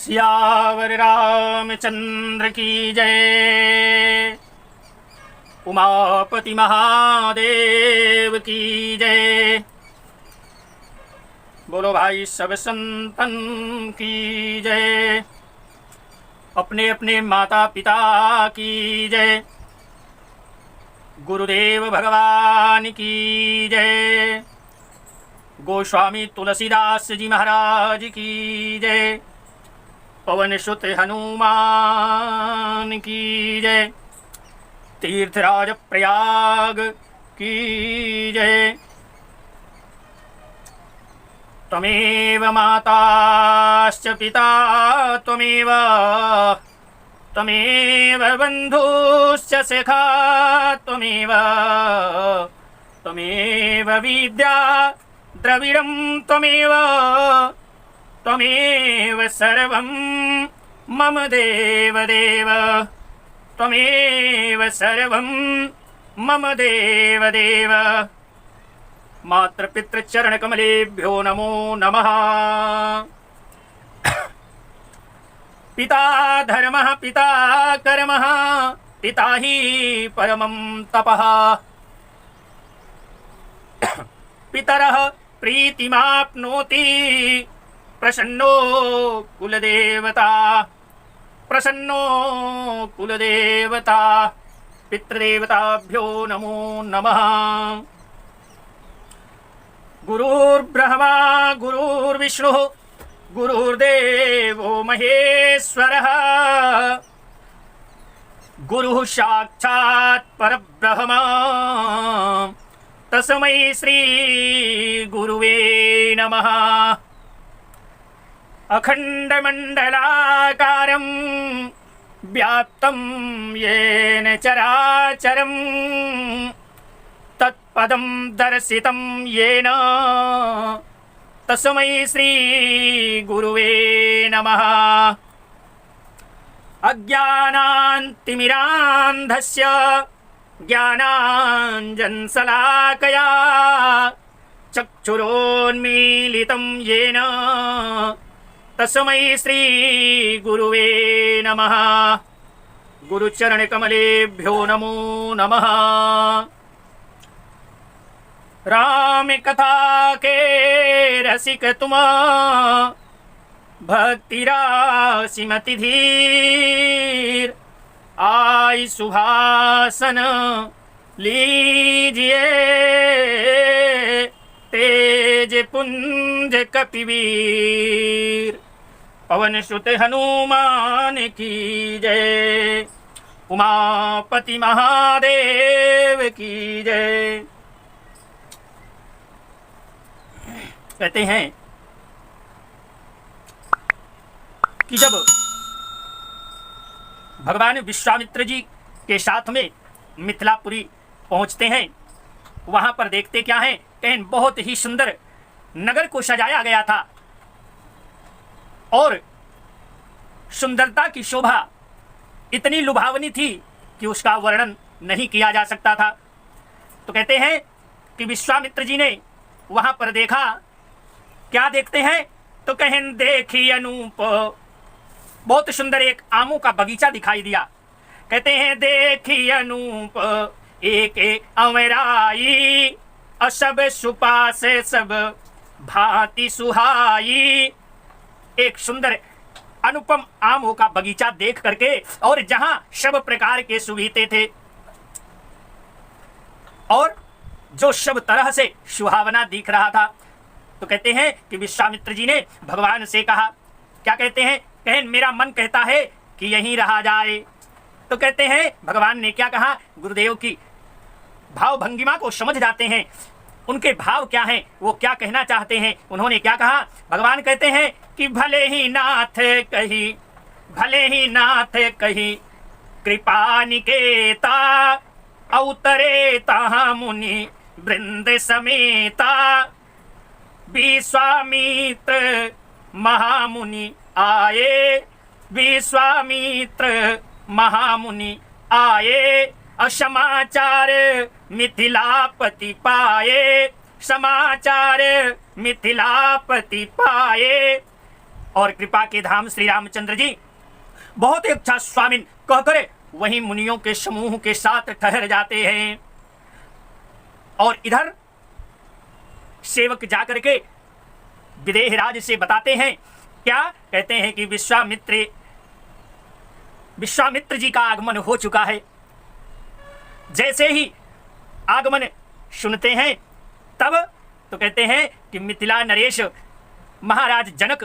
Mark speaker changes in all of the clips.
Speaker 1: सियावर रामचंद्र की जय। उमापति महादेव की जय। बोलो भाई सब संतन की जय। अपने अपने माता पिता की जय। गुरुदेव भगवान की जय। गोस्वामी तुलसीदास जी महाराज की जय। पवन सुत हनुमान की जय। तीर्थराज प्रयाग की जय। त्वमेव माताश्च पिता त्वमेव त्वमेव बन्धुश्च सखा त्वमेव त्वमेव विद्या द्रविडं त्वमेव त्वमेव सर्वं मम देव देव त्वमेव सर्वं मम देव देव। मातृपितृचरणकमलेभ्यो नमो नमः। पिता धर्मः पिता कर्मः पिता हि परमं तपः। पितरः प्रीतिमाप्नोति प्रसन्नो कुलदेवता प्रसन्नो कुलदेवता। पितृदेवताभ्यो नमो नमः। गुरुर्ब्रह्मा गुरुर्विष्णुः गुरुर्देवो महेश्वरः। गुरुः साक्षात् परब्रह्म तस्मै श्री गुरुवे नमः। अखण्डमण्डलाकारं व्याप्तं येन चराचरं तत्पदं दर्शितं येन तस्मै श्री गुरुवे नमः। अज्ञानान्तिमिरान्धस्य ज्ञानाञ्जनशलाकया चक्षुरोन्मीलितं येन तस्मै श्री गुरुवे नमः। गुरुचरणकमलेभ्यो नमो नमः। राम कथा के रसिक तुम भक्ति राशिमति धीर। आई सुभासन लीजिए तेज पुंज कपिवीर। पवन सुत हनुमान की जय। उमापति महादेव की जय। कहते हैं कि जब भगवान विश्वामित्र जी के साथ में मिथिलापुरी पहुंचते हैं, वहां पर देखते क्या है, कहीं बहुत ही सुंदर नगर को सजाया गया था और सुंदरता की शोभा इतनी लुभावनी थी कि उसका वर्णन नहीं किया जा सकता था। तो कहते हैं कि विश्वामित्र जी ने वहां पर देखा। क्या देखते हैं? तो कहें देखी अनूप, बहुत सुंदर एक आमों का बगीचा दिखाई दिया। कहते हैं देखी अनूप एक अमराई असब सुपास सब भांति सुहाई। एक सुंदर अनुपम आमों का बगीचा देख करके और जहां सब प्रकार के सुविधे थे और जो सब तरह से सुहावना दिख रहा था। तो कहते हैं कि विश्वामित्र जी ने भगवान से कहा। क्या कहते हैं? कहें मेरा मन कहता है कि यहीं रहा जाए। तो कहते हैं भगवान ने क्या कहा? गुरुदेव की भाव भंगिमा को समझ जाते हैं, उनके भाव क्या हैं, वो क्या कहना चाहते हैं। उन्होंने क्या कहा? भगवान कहते हैं कि भले ही नाथ कही कृपा निकेता अवतरे तहा मुनि वृंद समेता। विश्वामित्र महामुनि आए विश्वामित्र महामुनि आए। असमाचार मिथिलापति पाए समाचार मिथिलापति पाए। और कृपा के धाम श्री रामचंद्र जी बहुत ही अच्छा स्वामिन कहकर वहीं मुनियों के समूह के साथ ठहर जाते हैं। और इधर सेवक जाकर के विदेहराज से बताते हैं, क्या कहते हैं कि विश्वामित्र जी का आगमन हो चुका है। जैसे ही आगमन सुनते हैं तब तो कहते हैं कि मिथिला नरेश महाराज जनक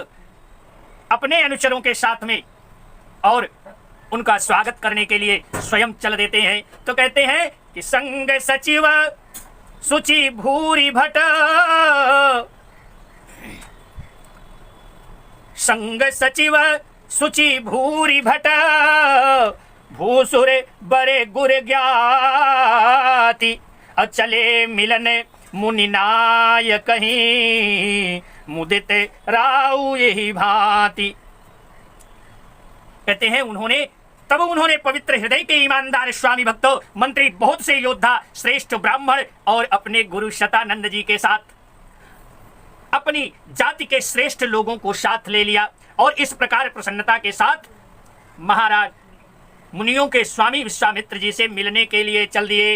Speaker 1: अपने अनुचरों के साथ में और उनका स्वागत करने के लिए स्वयं चल देते हैं। तो कहते हैं कि संग सचिव सुचि भूरि भट, संग सचिव सुचि भूरि भट, भूसुर बरे गुर ज्ञाति, अचले मिलन मुनिनाय कहीं, मुदित राउ यही भांति। कहते हैं उन्होंने पवित्र हृदय के ईमानदार स्वामी भक्तों, मंत्री, बहुत से योद्धा, श्रेष्ठ ब्राह्मण और अपने गुरु शतानंद जी के साथ अपनी जाति के श्रेष्ठ लोगों को साथ ले लिया और इस प्रकार प्रसन्नता के साथ महाराज मुनियों के स्वामी विश्वामित्र जी से मिलने के लिए चल दिए।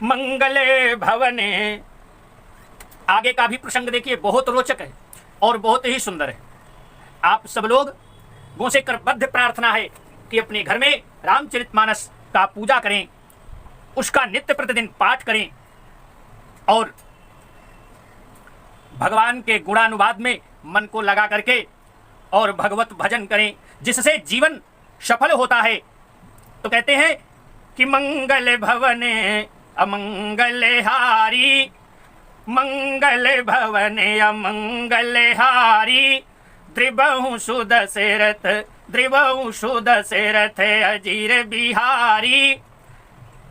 Speaker 1: मंगले भवने, आगे का भी प्रसंग देखिए, बहुत रोचक है और बहुत ही सुंदर है। आप सब लोग गो से करबद्ध प्रार्थना है कि अपने घर में रामचरितमानस का पूजा करें, उसका नित्य प्रतिदिन पाठ करें और भगवान के गुणानुवाद में मन को लगा करके और भगवत भजन करें, जिससे जीवन सफल होता है। तो कहते हैं कि मंगल भवने अमंगल हारी, मंगल भवने अमंगल हारी, द्रिबहु सुदशरथ, द्रिबहु सुदशरथ अजीर बिहारी।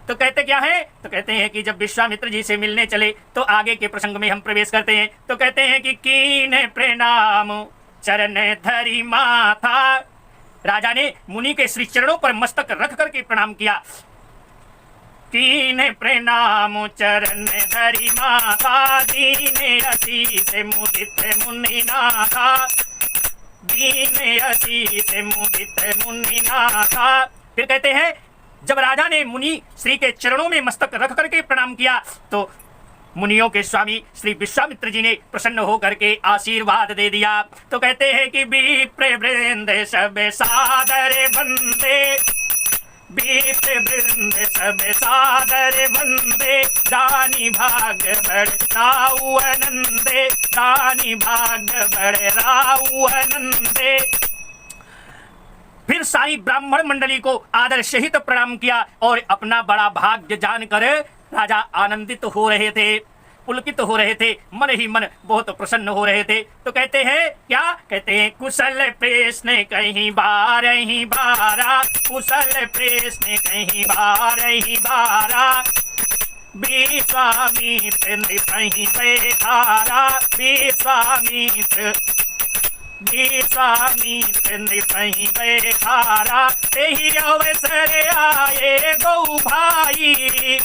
Speaker 1: तो कहते क्या है? तो कहते हैं कि जब विश्वामित्र जी से मिलने चले तो आगे के प्रसंग में हम प्रवेश करते हैं। तो कहते हैं कि कीन प्रणाम चरण धरी माथा, राजा ने मुनि के श्री चरणों पर मस्तक रख करके प्रणाम किया। कीन प्रणाम चरण धरी माथा, दीने आशीष मुदित मुनिनाथा, दीने आशीष मुदित मुनिनाथा। फिर कहते हैं जब राजा ने मुनि श्री के चरणों में मस्तक रख करके प्रणाम किया तो मुनियों के स्वामी श्री विश्वामित्र जी ने प्रसन्न होकर के आशीर्वाद दे दिया। तो कहते हैं कि विप्र वृंद सब सादर वंदे, विप्र वृंद सब सादर वंदे, दानी भाग बढ़ राउ आनंदे, दानी भाग बढ़ राउ आनंदे। फिर सारी ब्राह्मण मंडली को आदर सहित प्रणाम किया और अपना बड़ा भाग्य जानकर राजा आनंदित हो रहे थे, पुलकित हो रहे थे, मन ही मन बहुत प्रसन्न हो रहे थे। तो कहते हैं क्या? कहते हैं कुशल प्रश्न कहीं बार ही बारा, कुशल प्रश्न कहीं बार ही बारा, विश्वामित्र कहीं बैठारा, विश्वामित्र कहीं बैठारा। तेही अवसर आए गौ भाई,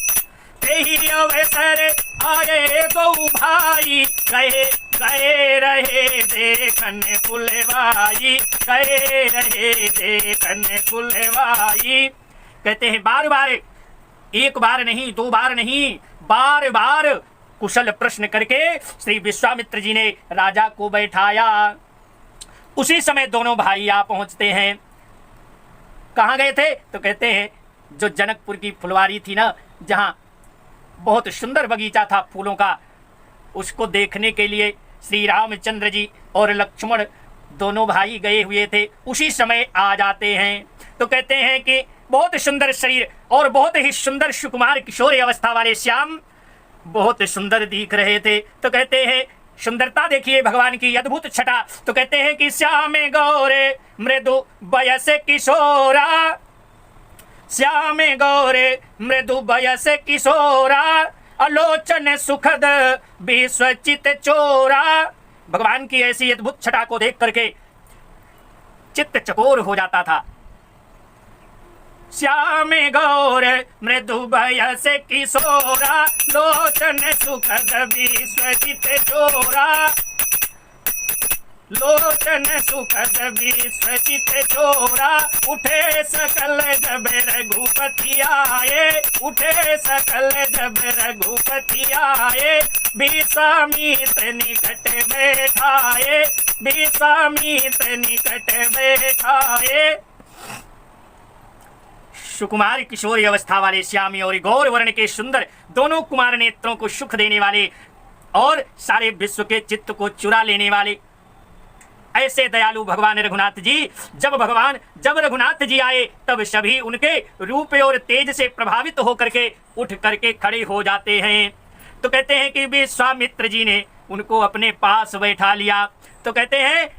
Speaker 1: तेही अवसर आए गौ भाई, गए रहे देखन फुलवाई, गए रहे देखन फुलवाई। कहते हैं बार बार, एक बार नहीं, दो बार नहीं, बार बार कुशल प्रश्न करके श्री विश्वामित्र जी ने राजा को बैठाया। उसी समय दोनों भाई आ पहुंचते हैं। कहाँ गए थे? तो कहते हैं जो जनकपुर की फुलवारी थी ना, जहाँ बहुत सुंदर बगीचा था फूलों का, उसको देखने के लिए श्री रामचंद्र जी और लक्ष्मण दोनों भाई गए हुए थे। उसी समय आ जाते हैं। तो कहते हैं कि बहुत सुंदर शरीर और बहुत ही सुंदर सुकुमार किशोरी अवस्था वाले श्याम बहुत सुंदर दिख रहे थे। तो कहते हैं सुंदरता देखिए भगवान की अद्भुत छटा। तो कहते हैं कि श्याम गौरे मृदु वयस किशोरा, श्याम गौरे मृदु वयस किशोरा, अलोचन सुखद विश्वचित चोरा। भगवान की ऐसी अद्भुत छटा को देख करके चित्त चकोर हो जाता था। श्याम गौर मृदु वयस किशोरा, लोचन सुखद विश्वचित चोरा, लोचन सुखद विश्वचित चोरा, उठे सकल जब रघुपति आए, उठे सकल जब रघुपति आए, विश्वामित्र निकट बैठाए, विश्वामित्र निकट बैठाए। सुकुमार किशोरी अवस्था वाले श्यामी और गौर वर्ण के सुंदर दोनों कुमार नेत्रों को सुख देने वाले और सारे विश्व के चित्त को चुरा लेने वाले ऐसे दयालु भगवान रघुनाथ जी, जब रघुनाथ जी आए तब सभी उनके रूप और तेज से प्रभावित होकर के उठ करके खड़े हो जाते हैं। तो कहते हैं कि विश्वामित्र जी ने उनको अपने पास बैठा लिया। तो कहते हैं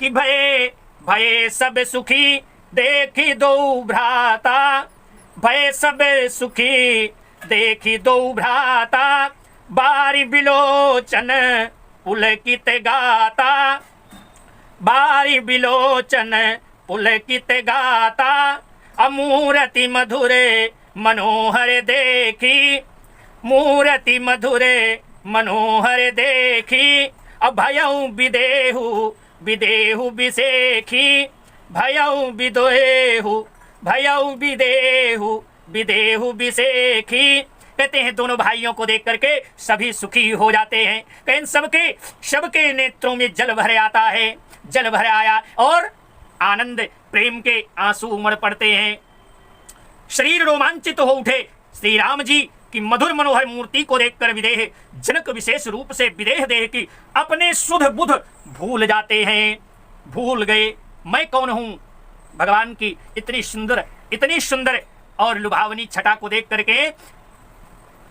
Speaker 1: कि भय भय सब सुखी देखी दो भ्राता, भय सब सुखी देखी दो भ्राता, बारी बिलोचन पुलकित गाता, बारी बिलोचन पुलकित गाता, अमूर्ति मधुरे मनोहर देखी, मूर्ति मधुरे मनोहर देखी, अभयं विदेहु विदेहु विसेखी, भयं विदेहु भयं विदेहु विदेहु विसेखी। कहते हैं दोनों भाइयों को देख करके सभी सुखी हो जाते हैं। कहीं सबके नेत्रों में जल भर आता है, जल भर आया और आनंद प्रेम के आंसू उमड़ पड़ते हैं। शरीर रोमांचित हो उठे। श्री राम जी की मधुर मनोहर मूर्ति को देखकर विदेह जनक विशेष रूप से विदेह देह की अपने शुद्ध बुद्ध भूल जाते हैं। भूल गए मैं कौन हूं। भगवान की इतनी सुंदर और लुभावनी छटा को देख करके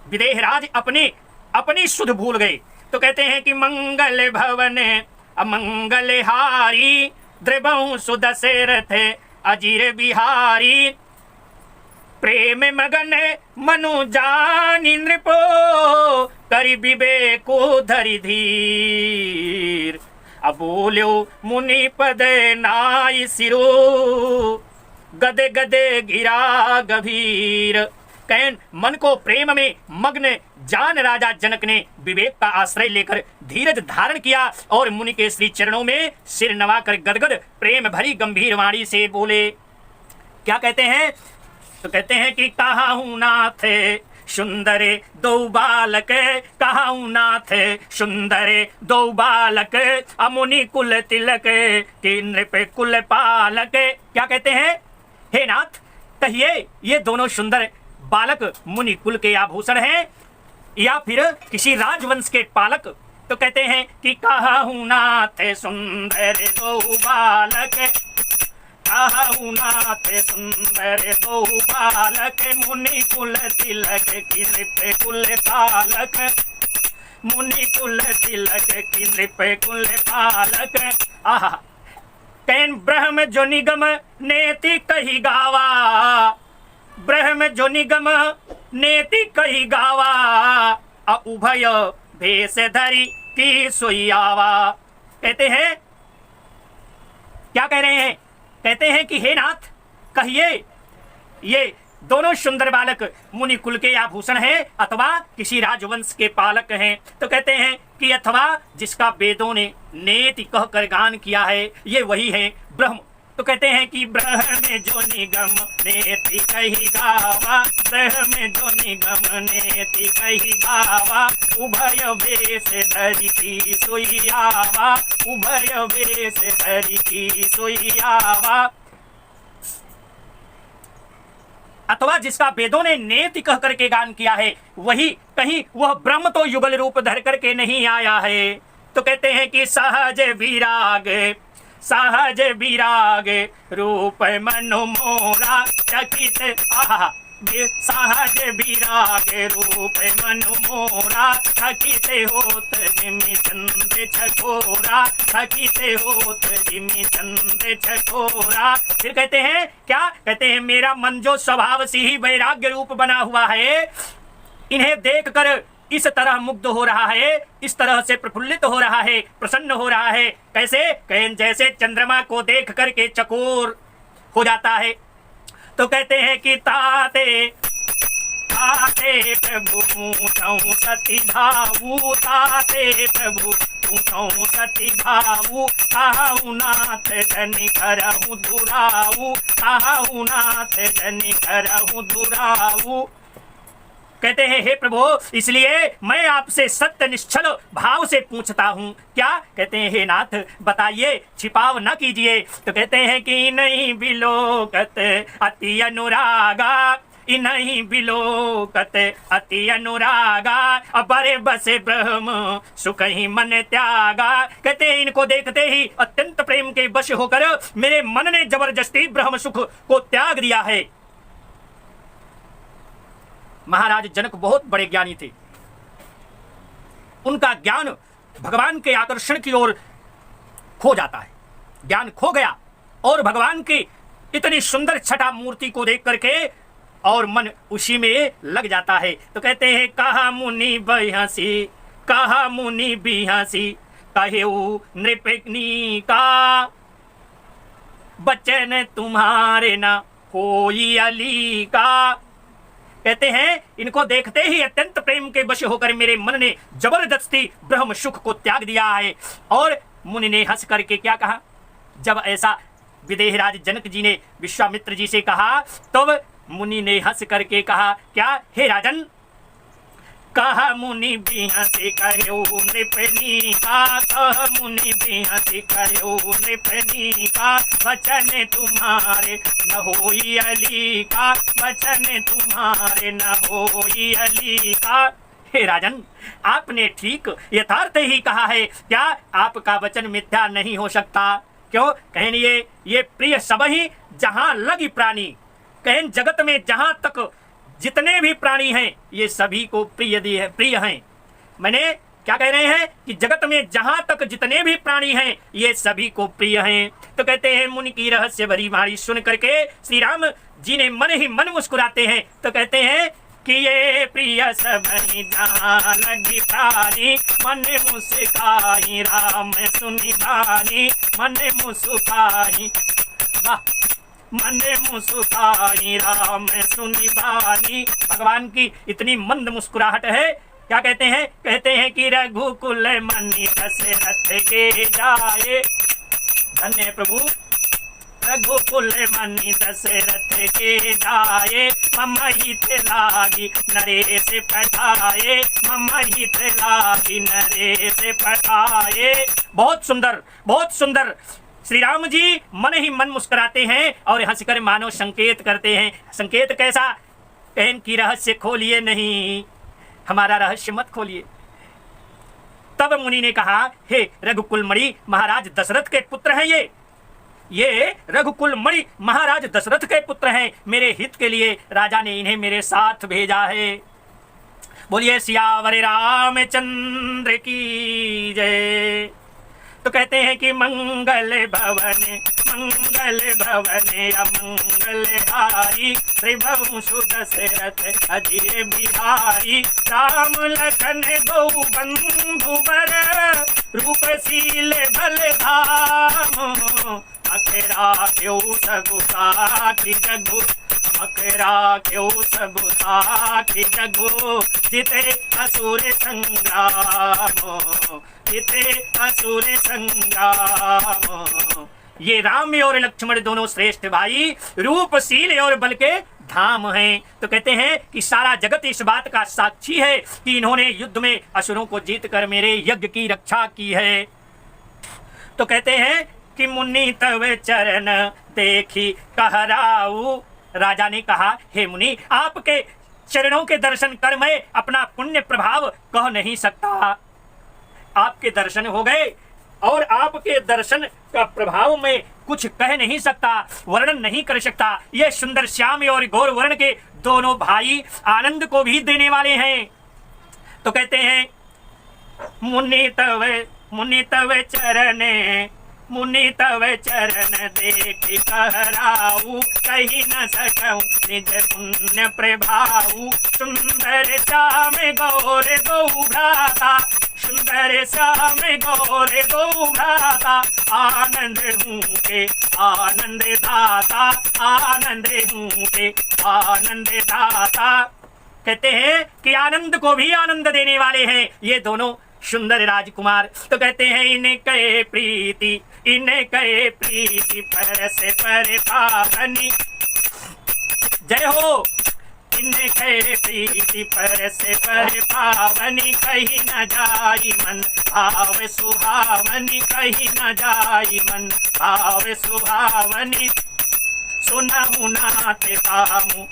Speaker 1: विदेहराज अपनी शुद्ध भूल गए। तो कहते हैं कि मंगल भवन अमंगल हारी, द्रवं सुदशरथ अजीर बिहारी, प्रेम मगन मनु जानि नृपो, करि विवेको धरि धीर, अबोल्यो मुनि पद नाई सिरो, गदे गदे गिरा गभीर। कैन मन को प्रेम में मग्न जान राजा जनक ने विवेक का आश्रय लेकर धीरज धारण किया और मुनि के श्री चरणों में सिर नवाकर गदगद प्रेम भरी गंभीर वाणी से बोले। क्या कहते हैं? तो कहते हैं कि कहाहू नाथ सुंदरे दो बालक, कहाहू नाथ सुंदरे दो बालक, अमुनि कुल तिलक कि नृप कुल पालक। क्या कहते हैं? हे नाथ, कहिए ये दोनों सुंदर बालक मुनि कुल के आभूषण हैं या फिर किसी राजवंश के पालक? तो कहते हैं कि कहाहू नाथ सुंदर दो बालक, कहाहू नाथ सुंदर दो बालक, मुनि कुल तिलक की नृप कुल पालक, मुनि कुल तिलक की नृप कुल पालक। आहा, कैन ब्रह्म जो निगम नेति कही गावा, ब्रह्म जो निगम नेति कही गावा, उभय भेष धरी की सोई आवा। कहते हैं, क्या कह रहे हैं? कहते हैं कि हे नाथ, कहिए ये दोनों सुंदर बालक मुनि कुल के आभूषण हैं अथवा किसी राजवंश के पालक हैं? तो कहते हैं कि अथवा जिसका वेदों ने नेति कहकर गान किया है ये वही है ब्रह्म। तो कहते हैं कि ब्रह्म जो निगम नेति कही गावा, ब्रह्म जो निगम नेति कही गावा, उभय वेश धरि की सोई आवा, उभय वेश धरि की सोई आवा। अथवा जिसका वेदों ने नेति कह करके गान किया है वही, कहीं वह ब्रह्म तो युगल रूप धर करके नहीं आया है। तो कहते हैं कि सहज विराग रूप मनु मोरा चकित, सहज विराग रूप मनु मोरा चकित होत जिमि चंद्र चकोरा, चकित होत जिमि चंद्र चकोरा। फिर कहते हैं क्या? कहते हैं मेरा मन जो स्वभाव से ही वैराग्य रूप बना हुआ है, इन्हें देखकर इस तरह मुग्ध हो रहा है, इस तरह से प्रफुल्लित हो रहा है, प्रसन्न हो रहा है। कैसे? कहें जैसे चंद्रमा को देख करके चकोर हो जाता है। तो कहते हैं कि ताते ताते प्रभु पूछऊं सती भाऊ ताते प्रभु पूछऊं सती भाऊ काहू नाथ जनि करहूँ दुराऊ काहू नाथ जनि करहूँ दुराऊ। कहते हैं हे प्रभु इसलिए मैं आपसे सत्य निश्चल भाव से पूछता हूँ। क्या कहते हैं हे नाथ बताइए छिपाव न कीजिए। तो कहते हैं कि नहीं बिलोकत अति अनुरागा नहीं बिलोकत अति अनुरागा अबरे बसे ब्रह्म सुख ही मन त्यागा। कहते हैं इनको देखते ही अत्यंत प्रेम के वश होकर मेरे मन ने जबरदस्ती ब्रह्म सुख को त्याग दिया है। महाराज जनक बहुत बड़े ज्ञानी थे। उनका ज्ञान भगवान के आकर्षण की ओर खो जाता है। ज्ञान खो गया और भगवान की इतनी सुंदर छठा मूर्ति को देख करके और मन उसी में लग जाता है। तो कहते हैं कहा मुनि बिहसी कहा मुनि बिहसी कहेऊ नृपनी का बचन तुम्हारे ना कोई अली का। कहते हैं इनको देखते ही अत्यंत प्रेम के वश होकर मेरे मन ने जबरदस्ती ब्रह्म सुख को त्याग दिया है। और मुनि ने हंस करके क्या कहा, जब ऐसा विदेहराज जनक जी ने विश्वामित्र जी से कहा तब मुनि ने हंस करके कहा क्या, हे राजन कहा मुनि बिहसी कहो नृपनी का कहा मुनि बिहसी कहो नृपनी का वचन तुम्हारे न होई अली का वचन तुम्हारे न होई अली का। हे राजन आपने ठीक यथार्थ ही कहा है। क्या आपका वचन मिथ्या नहीं हो सकता? क्यों कहें ये प्रिय सब ही जहां लगी प्राणी, कहें जगत में जहां तक जितने भी प्राणी हैं ये सभी को प्रिय हैं। मैंने क्या कह रहे हैं कि जगत में जहां तक जितने भी प्राणी हैं ये सभी को प्रिय हैं। तो कहते हैं मुनि की रहस्य भरी वाणी सुन करके श्री राम जी ने मन ही मन मुस्कुराते हैं। तो कहते हैं कि ये प्रिय सब ही जहां लगी प्राणी मन मुस्काई राम सुनि बानी मन मुस्काई वाह मन मुस्काई राम सुनि बानी। भगवान की इतनी मंद मुस्कुराहट है। क्या कहते हैं कि रघुकुल मनि दशरथ के जाए, धन्य प्रभु रघुकुल मनि दशरथ के जाए मम हित लागी नरेश पठाए मम हित लागी नरेश पठाए। बहुत सुंदर बहुत सुंदर। श्री राम जी मन ही मन मुस्कुराते हैं और हंसकर मानो संकेत करते हैं। संकेत कैसा? कहन की रहस्य खोलिए नहीं, हमारा रहस्य मत खोलिए। तब मुनि ने कहा हे रघुकुल मणि महाराज दशरथ के पुत्र हैं ये रघुकुल मणि महाराज दशरथ के पुत्र हैं। मेरे हित के लिए राजा ने इन्हें मेरे साथ भेजा है। बोलिए सियावर रामचंद्र की जय। तो कहते हैं कि मंगल भवन अमंगल हारी त्रिभुवन सुदशरथ अजय बिहारी राम लखन गौ बंधु बर रूपशील बलधाम अखरा क्यों सब साखी जगु अखरा क्यों सब साखी जगु जिते असुर संग्राम जिते असुर संग्राम। ये राम और लक्ष्मण दोनों श्रेष्ठ भाई रूपशील और बल के धाम हैं। तो कहते हैं कि सारा जगत इस बात का साक्षी है कि इन्होंने युद्ध में असुरों को जीत कर मेरे यज्ञ की रक्षा की है। तो कहते हैं कि मुनि तव चरण देखी कहराऊ। राजा ने कहा हे मुनि आपके चरणों के दर्शन कर मैं अपना पुण्य प्रभाव कह नहीं सकता। आपके दर्शन हो गए और आपके दर्शन का प्रभाव में कुछ कह नहीं सकता, वर्णन नहीं कर सकता। ये सुंदर श्याम और गौर वर्ण के दोनों भाई आनंद को भी देने वाले हैं। तो कहते हैं मुनि तव चरण देख कहराऊ कही न सकऊं निज पुण्य प्रभाऊ। सुंदर श्याम गौर गौ भ्राता सुंदर श्याम गौर गौ भ्राता आनंद हूँ के आनंद दाता आनंद हूँ के आनंद दाता। कहते हैं कि आनंद को भी आनंद देने वाले हैं ये दोनों सुंदर राजकुमार। तो कहते हैं इन्हें कहे प्रीति, इन्हें कहे प्रीति परस पर पावनी, जय हो। इन्हें कहे प्रीति परस पर पावनी, कहीं न जाई मन भाव सुहावनी, कहीं न जाई मन भाव सुहावनी, सुनहु नाथ पामु।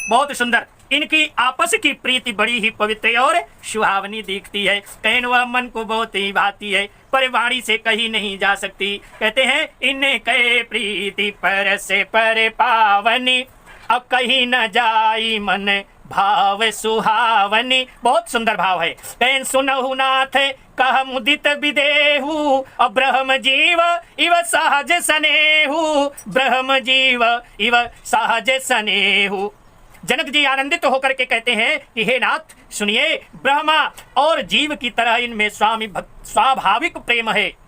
Speaker 1: बहुत सुंदर, इनकी आपस की प्रीति बड़ी ही पवित्र और सुहावनी दिखती है। कहन वह मन को बहुत ही भाती है, पर वाणी से कही नहीं जा सकती। कहते हैं इन्हें कहे प्रीति परस पर पावनी, अब कहीं न जाई मन भाव सुहावनी। बहुत सुंदर भाव है। कहन सुनहु नाथ कह मुदित विदेहु, अब ब्रह्म जीव इव सहज सनेहु, ब्रह्म जीव इव सहज सनेहु। जनक जी आनंदित होकर के कहते हैं कि हे नाथ सुनिए, ब्रह्मा और जीव की तरह इनमें स्वाभाविक प्रेम है।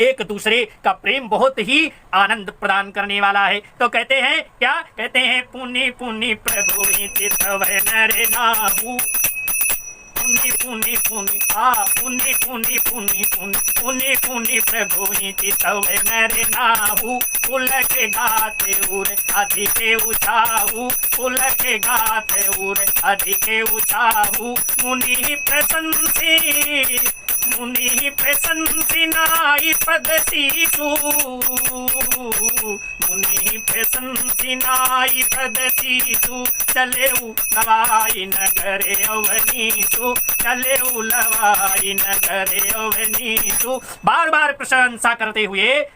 Speaker 1: एक दूसरे का प्रेम बहुत ही आनंद प्रदान करने वाला है। तो कहते हैं क्या, कहते हैं पुनि पुनि प्रभु चितव नर नाहु, पुनि पुनि पुनि पुनि पुनि पुनि पुनि पुनि पुनि प्रभु चितव नर नाहु, फूल के गाते उर अधिके उछाहु, फूल के गाते उर अधिके उछाहु, मुनि प्रशंसी, मुनि प्रशंसी नाई पद सीसु, मुनि प्रशंसी नाई पद सीसु, चले लवाई नगर अवनीसु, चले लवाई नगर अवनीसु। बार बार प्रशंसा करते हुए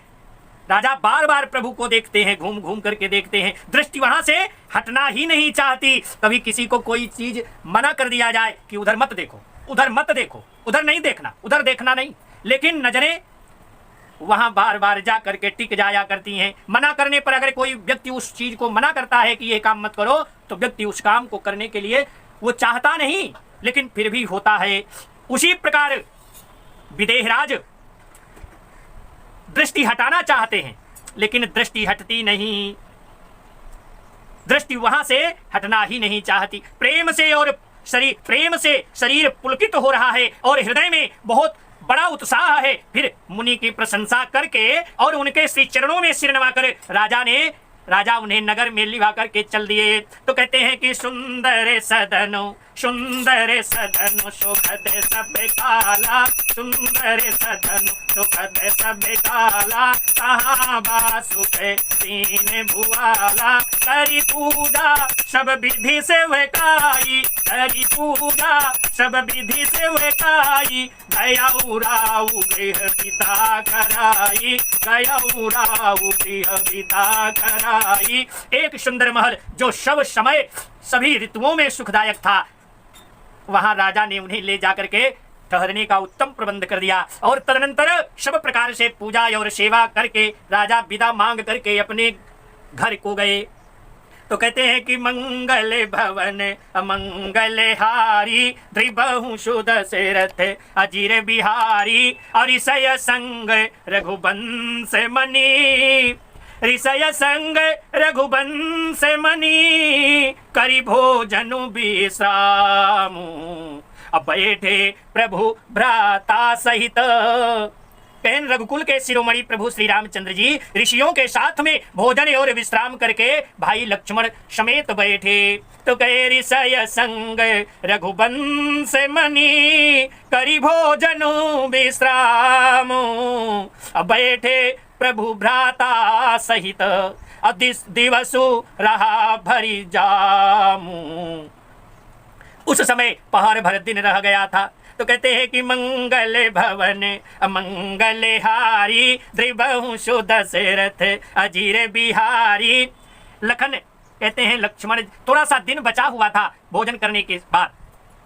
Speaker 1: राजा बार बार प्रभु को देखते हैं, घूम घूम करके देखते हैं। दृष्टि वहां से हटना ही नहीं चाहती। कभी किसी को कोई चीज मना कर दिया जाए कि उधर मत देखो, उधर मत देखो, उधर नहीं देखना, उधर देखना नहीं, लेकिन नजरें वहां बार बार जा करके टिक जाया करती हैं। मना करने पर अगर कोई व्यक्ति उस चीज को मना करता है कि ये काम मत करो, तो व्यक्ति उस काम को करने के लिए वो चाहता नहीं, लेकिन फिर भी होता है। उसी प्रकार विदेहराज दृष्टि हटाना चाहते हैं, लेकिन दृष्टि हटती नहीं। दृष्टि वहां से हटना ही नहीं चाहती। प्रेम से शरीर पुलकित हो रहा है और हृदय में बहुत बड़ा उत्साह है। फिर मुनि की प्रशंसा करके और उनके श्री चरणों में सिर नवाकर राजा उन्हें नगर में लिवा करके चल दिए। तो कहते हैं कि सुंदर सदनो सुखद सब काला, सुंदर सदनो सुखद सब काला, कहाँ बासुख तीन भुआला, करी पूजा सब विधि से वकाई, करी पूजा सब विधि से वकाई, गया उराऊ गृह पिता कराई, गया उराऊ गृह पिता कराई। एक सुंदर महल जो सब समय सभी ऋतुओं में सुखदायक था, वहां राजा ने उन्हें ले जाकर के ठहरने का उत्तम प्रबंध कर दिया। और तदनंतर सब प्रकार से पूजा और सेवा करके राजा विदा मांग करके अपने घर को गए। तो कहते हैं कि मंगल भवन मंगल हारी, द्रिबहु सुदशरथ अजीर बिहारी, और ऋषय संग रघुवंश मणि, ऋषय संग रघुवंश मणि, करी भोजनु विश्रामु, अब बैठे प्रभु भ्राता सहित। कहन रघुकुल के शिरोमणि प्रभु श्री रामचंद्र जी ऋषियों के साथ में भोजन और विश्राम करके भाई लक्ष्मण समेत बैठे। तो कहे ऋषय संग रघुवंश मणि, करी भोजनु विश्राम, अब बैठे प्रभु भ्राता सहित, दिवसु रहा भरी जामू। उस समय पहर भर दिन रह गया था। तो कहते हैं कि मंगल भवन मंगल हारी, द्रिबहु सुदशरथ अजीर बिहारी। लखन कहते हैं लक्ष्मण, थोड़ा सा दिन बचा हुआ था भोजन करने के बाद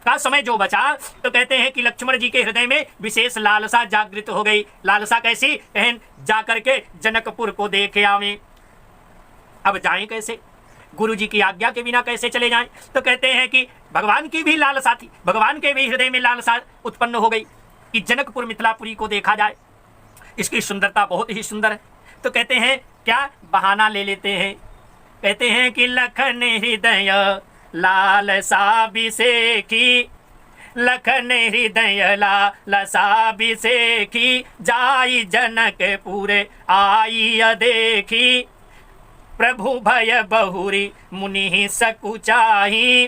Speaker 1: का समय जो बचा। तो कहते हैं कि लक्ष्मण जी के हृदय में विशेष लालसा जागृत हो गई। लालसा कैसी? कहन जाकर के जनकपुर को देखे आवे। अब जाएं कैसे? गुरु जी की आज्ञा के बिना कैसे चले जाएं? तो कहते हैं कि भगवान की भी लालसा थी, भगवान के भी हृदय में लालसा उत्पन्न हो गई कि जनकपुर मिथिलापुरी को देखा जाए, इसकी सुंदरता बहुत ही सुंदर है। तो कहते हैं क्या बहाना ले लेते हैं, कहते हैं कि लखन हृदय लालसा बिसेखी, लखन हृदय लालसा बिसेखी, जाई जनकपुर आई देखी, प्रभु भय बहुरी मुनि सकुचाही,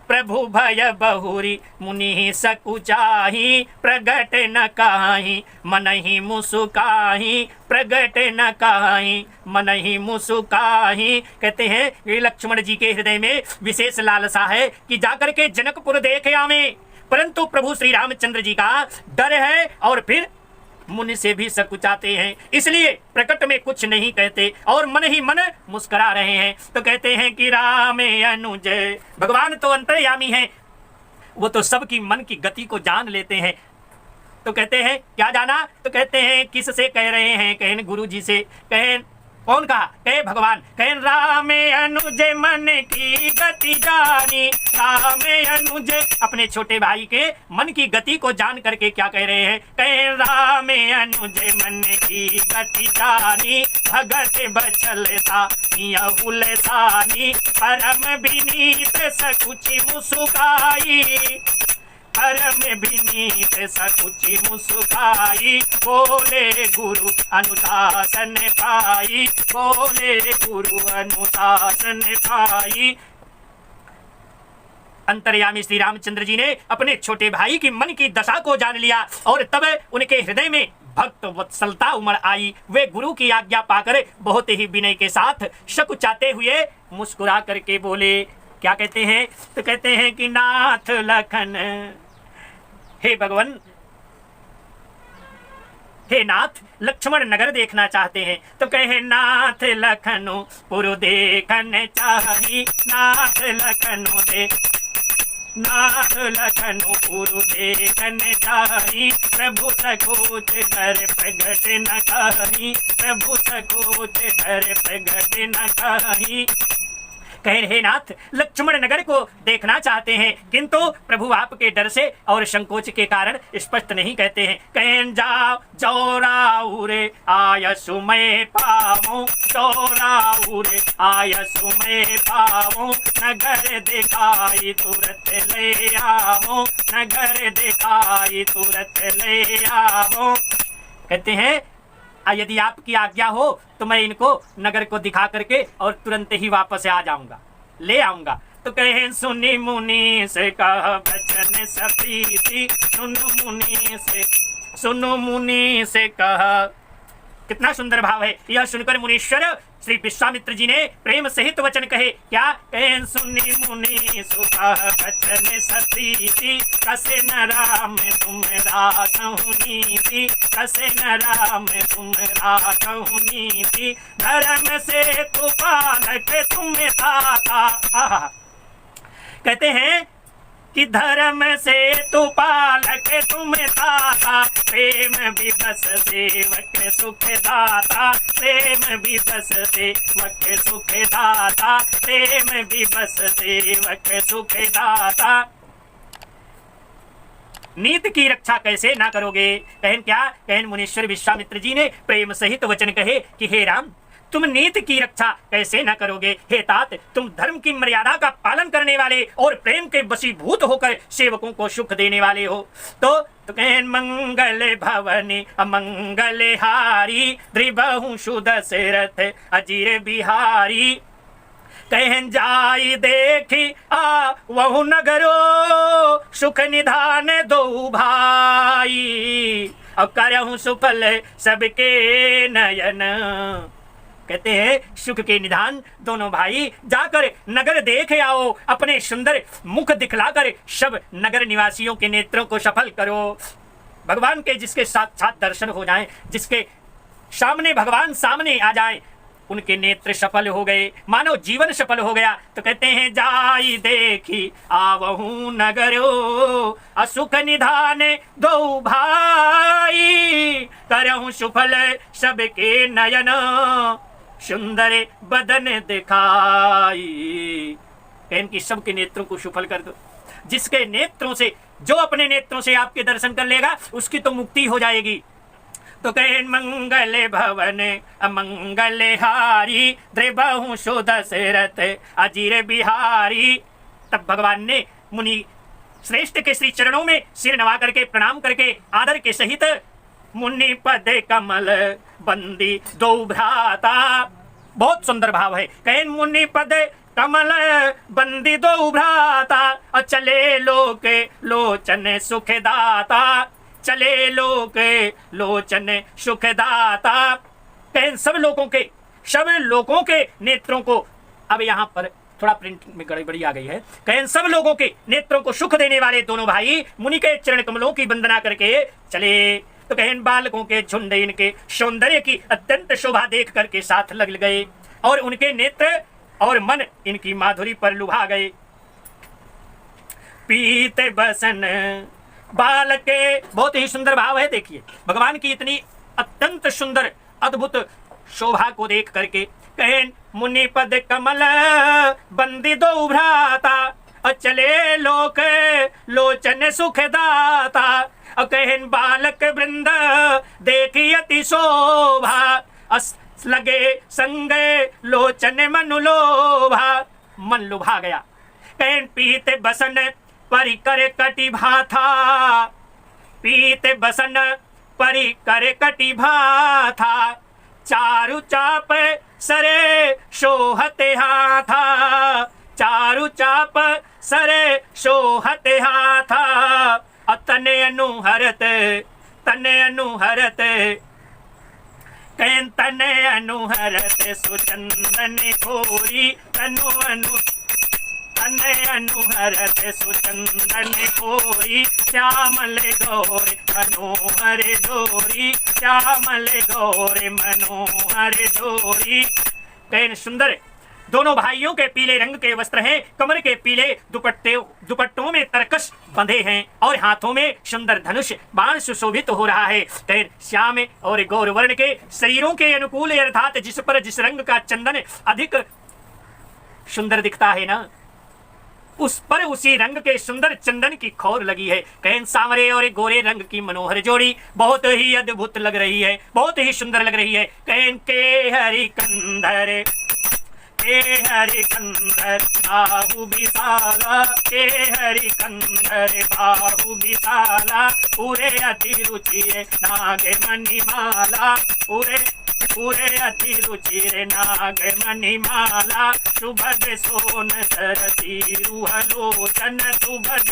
Speaker 1: प्रभु भय बहुरी मुनि सकुचाही, प्रगट न काहीं मनहि मुसुकाही, प्रगट न काहीं मनहि मुसुकाही। कहते हैं ये लक्ष्मण जी के हृदय में विशेष लालसा है कि जाकर के जनकपुर देख आवे, परंतु प्रभु श्री रामचंद्र जी का डर है और फिर मुनि से भी सकुचाते हैं, इसलिए प्रकट में कुछ नहीं कहते और मन ही मन मुस्कुरा रहे हैं। तो कहते हैं कि राम अनुज, भगवान तो अंतर्यामी हैं, वो तो सबकी मन की गति को जान लेते हैं। तो कहते हैं क्या जाना, तो कहते हैं किस से कह रहे हैं, कहें गुरु जी से, कहें कौन कहा, कहे भगवान, कहें राम अनुज मन की गति जानी, राम अनुज अपने छोटे भाई के मन की गति को जान करके क्या कह रहे हैं, कहें राम अनुज मन की गति जानी, भगत बचलता हुलसानी, परम विनीत सकुचि मुसुकाई, परम विनीत सकुचि मुसुकाई, बोले गुरु अनुशासन पाई, बोले गुरु अनुशासन पाई। अंतर्यामी श्री रामचंद्र जी ने अपने छोटे भाई की मन की दशा को जान लिया और तब उनके हृदय में भक्त वत्सलता उमड़ आई। वे गुरु की आज्ञा पाकर बहुत ही विनय के साथ सकुचाते हुए मुस्कुरा करके बोले, क्या कहते हैं, तो कहते हैं कि नाथ लखन, हे भगवान, हे नाथ लक्ष्मण नगर देखना चाहते हैं, तो कहे नाथ लखनो पुरु देखन चाही, नाथ लखनो दे, नाथ लखनो पुरु देखन चाही, प्रभु सकोच डर प्रगट न कही, प्रभु सकोच डर प्रगट न कही। कह रहे नाथ लक्ष्मण नगर को देखना चाहते हैं, किंतु प्रभु आपके डर से और संकोच के कारण स्पष्ट नहीं कहते हैं। कहें जाओ जौराउरे आय सुमय पावो, जौराउरे आय सुमय पावो, नगर दिखाई तुरंत ले आवो, नगर दिखाई तुरंत ले आवो। कहते हैं यदि आपकी आज्ञा हो तो मैं इनको नगर को दिखा करके और तुरंत ही वापस आ जाऊंगा, ले आऊंगा। तो कहे सुनी मुनि से कह बचन सप्रीति, सुनो मुनि से कह। कितना सुंदर भाव है। यह सुनकर मुनीश्वर श्री विश्वामित्र जी ने प्रेम सहित वचन कहे, क्या कहे, सुनी मुनि सुखा बचन सप्रीति, कसे न राम तुम राखहु नीति, कसे न राम तुम राखहु नीति, धर्म से तू पालक तुम ताता। कहते हैं कि धर्म से तू पालक तुम ताता, प्रेम विवश सेवक सुख दाता, प्रेम विवश सेवक सुख दाता, प्रेम विवश सेवक सुख दाता। नीति की रक्षा कैसे ना करोगे। कहन क्या, कहन मुनीश्वर विश्वामित्र जी ने प्रेम सहित वचन कहे कि हे राम तुम नीति की रक्षा कैसे न करोगे। हे तात तुम धर्म की मर्यादा का पालन करने वाले और प्रेम के वशीभूत होकर सेवकों को सुख देने वाले हो। तो कहन मंगल भवनी अमंगल हारी, द्रिबहु सुदशरथ अजीर बिहारी, कहन जाई देखी आ वहु नगरो, सुख निधान दो भाई, और करहु सुफल सबके नयन। कहते हैं सुख के निधान दोनों भाई जाकर नगर देख आओ, अपने सुंदर मुख दिखलाकर सब नगर निवासियों के नेत्रों को सफल करो। भगवान के जिसके साथ दर्शन हो जाएं, जिसके सामने भगवान सामने आ जाएं, उनके नेत्र सफल हो गए, मानव जीवन सफल हो गया। तो कहते हैं जाई देखी आवहू नगरो, असुख निधान दो भाई, करहु सुफल सबके नयन, सुंदर बदन दिखाई। इनकी सबके नेत्रों को सुफल कर दो। जिसके नेत्रों से, जो अपने नेत्रों से आपके दर्शन कर लेगा उसकी तो मुक्ति हो जाएगी। तो कहे मंगल भवन अमंगल हारी, द्रिबहु सुदशरथ अजीर बिहारी। तब भगवान ने मुनि श्रेष्ठ के श्री चरणों में सिर नवा करके प्रणाम करके आदर के सहित मुनि पद कमल बंदी दो भ्राता, बहुत सुंदर भाव है। कहें मुनि पद कमल बंदी दो भ्राता, और चले लोक लोचन सुखदाता, चले लोक लोचन सुखदाता। कहें सब लोगों के नेत्रों को, अब यहाँ पर थोड़ा प्रिंट में गड़बड़ी आ गई है, कहें सब लोगों के नेत्रों को सुख देने वाले दोनों भाई मुनि के चरण कमलों की वंदना करके चले। तो कहें बालकों के झुंड इनके सौंदर्य की अत्यंत शोभा देख करके साथ लग गए, और उनके नेत्र और मन इनकी माधुरी पर लुभा गए। पीते बसन बालक के, बहुत ही सुंदर भाव है। देखिए भगवान की इतनी अत्यंत सुंदर अद्भुत शोभा को देख करके कहें मुनि पद कमल बंदी दो भ्राता, और चले लोक लोचन सुखदाता, और कहें बालक वृंद देखी अति शोभा, लगे संगे लोचन मनु लोभा, मन लुभा गया। कहें पीते बसन परिकर कटि भाथा, पीते बसन परिकर कटि भाथा, चारु चाप सरे शोहते हाथा, चारु चाप सरे शोहते हाथा, तने अनुहरत कहें तने अनुहरत सुचंदन कोरी, तने अनुहरत सुचंदन कोरी, श्यामल गौर मनोहर जोरी, श्यामल गौर मनोहर जोरी। कहें सुंदर दोनों भाइयों के पीले रंग के वस्त्र हैं, कमर के पीले दुपट्टों में तरकश बंधे हैं, और हाथों में सुंदर धनुष बाण सुशोभित हो रहा है। कहें श्याम और गौर वर्ण के शरीरों के अनुकूल, अर्थात जिस पर जिस रंग का चंदन अधिक सुंदर दिखता है ना, उस पर उसी रंग के सुंदर चंदन की खौर लगी है। कहें सांवरे और गोरे रंग की मनोहर जोड़ी बहुत ही अद्भुत लग रही है, बहुत ही सुंदर लग रही है। कहें के हरि कंधर, के हरि कंधर बाहु विशाला, के हरि कंधर बाहु विशाला, पूरे अति रुचिर नाग मणिमाला, पूरे अति रुचिर नाग मणिमाला, सुभग सोन सरसी रुहलोचन, सुभग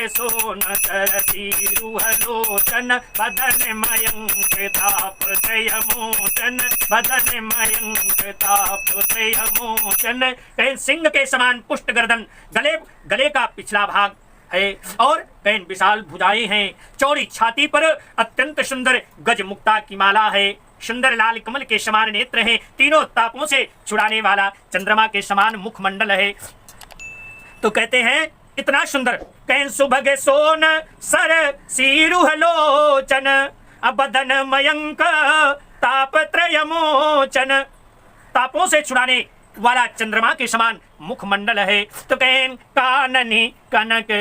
Speaker 1: सोन सरसी रुहलोचन, बदन मयंक ताप तय मोचन, बदन मयंक ताप तय मोचन। कहें सिंह के समान पुष्ट गर्दन, गले का पिछला भाग है, और कहें विशाल भुजाएं हैं, चौड़ी छाती पर अत्यंत सुंदर गज मुक्ता की माला है, सुंदर लाल कमल के समान नेत्र हैं, तीनों तापों से छुड़ाने वाला चंद्रमा के समान मुखमंडल है। तो कहते हैं इतना सुंदर। कहें सुभग सोन सर सीरुहलोचन, अबदन मयंक ताप त्रय मोचन, तापों से छुड़ाने वाला चंद्रमा के समान मुखमंडल है। तो कहें काननी कनक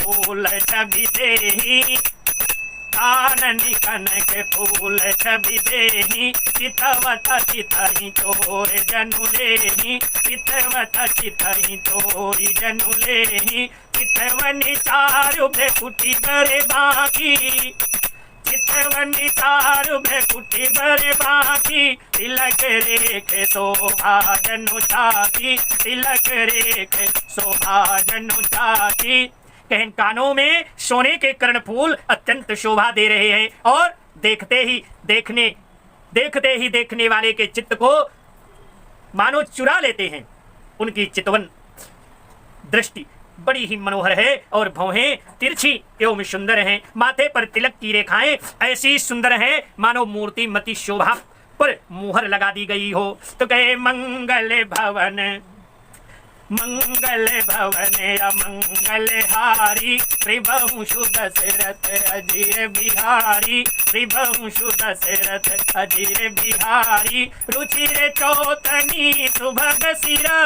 Speaker 1: फूल छवि देही, काननी कनक फूल छवि देही, चितवत चितहि तोर जनु लेहि, चितवत चितहि तोर जनु लेहि, चितवनि चारु भ्रकुटी बर बाकी, चितवनि चारु भ्रकुटी बर बाकी, तिलक रेख शोभा जनु चाकी, तिलक रेख शोभा जनु चाकी। कहें कानों में सोने के कर्णफूल अत्यंत शोभा दे रहे हैं, और देखते ही देखने वाले के चित्त को मानो चुरा लेते हैं। उनकी चितवन दृष्टि बड़ी ही मनोहर है, और भौहें तिरछी एवं सुंदर हैं, माथे पर तिलक की रेखाएं ऐसी सुंदर हैं मानो मूर्ति मति शोभा पर मुहर लगा दी गई हो। तो कहे मंगल भवन अमंगल हारी, त्रिभुवु दशरथ अजीर बिहारी, त्रिभुवु दशरथ अजीर बिहारी, रुचिर चौतनी सुभग सिरा,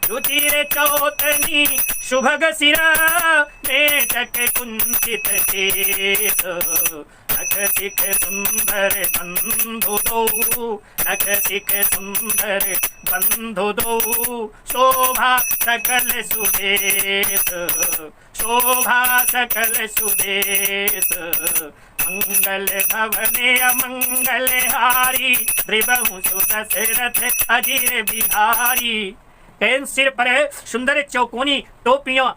Speaker 1: रुचिर चौतनी सुभग सिरा, मेचक कुंचित केश नख सिख सुंदर बंधु दो, नख सिख सुंदर बंधु दो, शोभा सकल सुदेश, शोभा सकल सुदेश, मंगल भवने अमंगल हारी, त्रिभुवन सुदशरथ अजीर बिहारी। कहीं सिर पर सुंदर चौकोनी टोपियां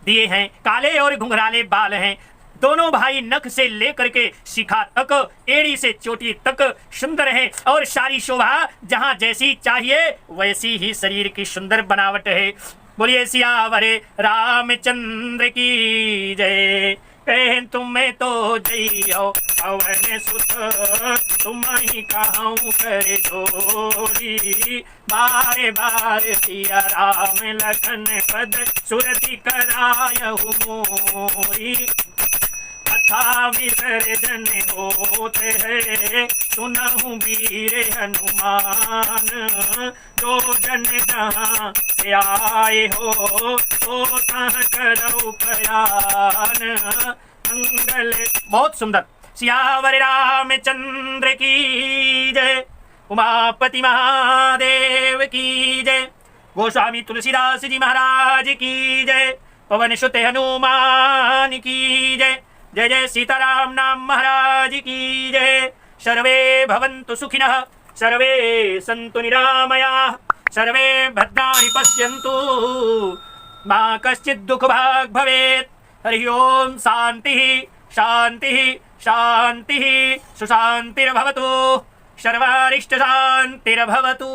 Speaker 1: दिए हैं, काले और घुंघराले बाल हैं। दोनों भाई नख से लेकर के शिखा तक, एड़ी से चोटी तक सुंदर हैं और सारी शोभा जहां जैसी चाहिए वैसी ही शरीर की सुंदर बनावट है। बोलिए सियावर रामचंद्र की जय। कहें तुम्हें तो जइयो पवन सुत, तुम ही कहूँ कर जोरी, बारे बार सिया राम लखन पद सुरति करायहु मोरी। कथा विसर्जन होते है सुनहु वीर हनुमान, जो जन जहाँ से आए हो तो तहाँ करो प्रयाण, मंगल। बहुत सुंदर। सियावर रामचंद्र की जय, उमापति महादेव की जय, गोस्वामी तुलसीदास जी महाराज की जय, पवन सुत हनुमान की जय, जय जय सीताराम नाम महाराज की जय। सर्वे भवन्तु सुखिनः, सर्वे सन्तु निरामयाः, सर्वे भद्राणि पश्यन्तु, मा कश्चित् दुःखभाग् भवेत्। हरि ओम। शान्तिः शान्तिः शान्तिः, सुशान्तिर्भवतु, सर्वारिष्ट शान्तिर्भवतु।